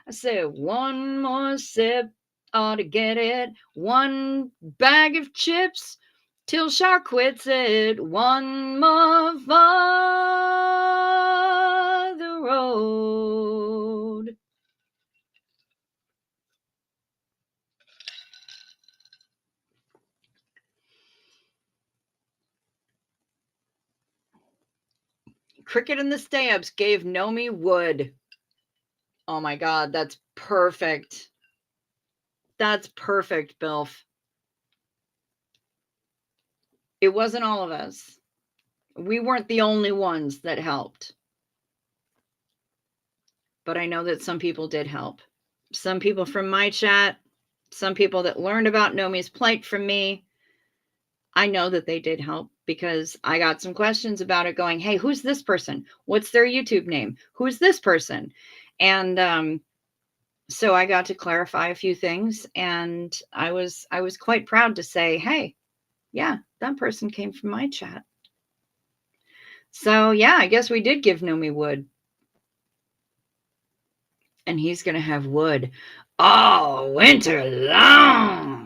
I said one more sip ought to get it. One bag of chips till Shark quits it. One more for the road. Cricket and the Stabs gave Nomi wood. Oh my God, that's perfect. That's perfect, Bilf. It wasn't all of us. We weren't the only ones that helped. But I know that some people did help. Some people from my chat, some people that learned about Nomi's plight from me, I know that they did help because I got some questions about it going, hey, who's this person? What's their YouTube name? Who's this person? And so I got to clarify a few things, and I was quite proud to say, hey, yeah, that person came from my chat. So yeah, I guess we did give Nomi wood. And he's going to have wood all winter long.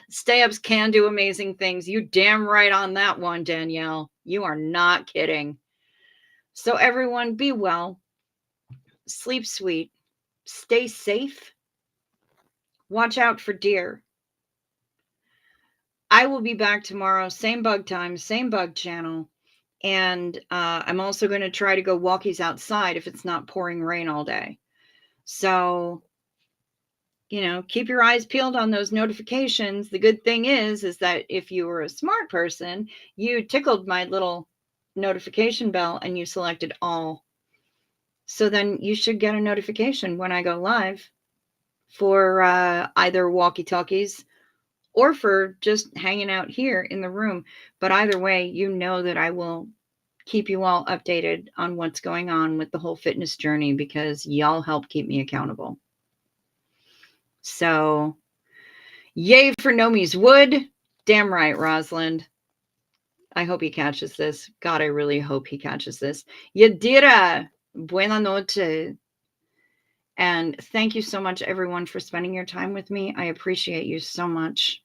Stay-ups can do amazing things. You damn right on that one, Danielle. You are not kidding. So everyone, be well. Sleep sweet. Stay safe. Watch out for deer. I will be back tomorrow, same bug time, same bug channel. And I'm also going to try to go walkies outside if it's not pouring rain all day. So, keep your eyes peeled on those notifications. The good thing is that if you were a smart person, you tickled my little notification bell and you selected all. So then you should get a notification when I go live for either walkie-talkies or for just hanging out here in the room. But either way, you know that I will keep you all updated on what's going on with the whole fitness journey because y'all help keep me accountable. So, yay for Nomi's wood. Damn right, Rosalind. I hope he catches this. God, I really hope he catches this. Yadira, buena noche. And thank you so much, everyone, for spending your time with me. I appreciate you so much.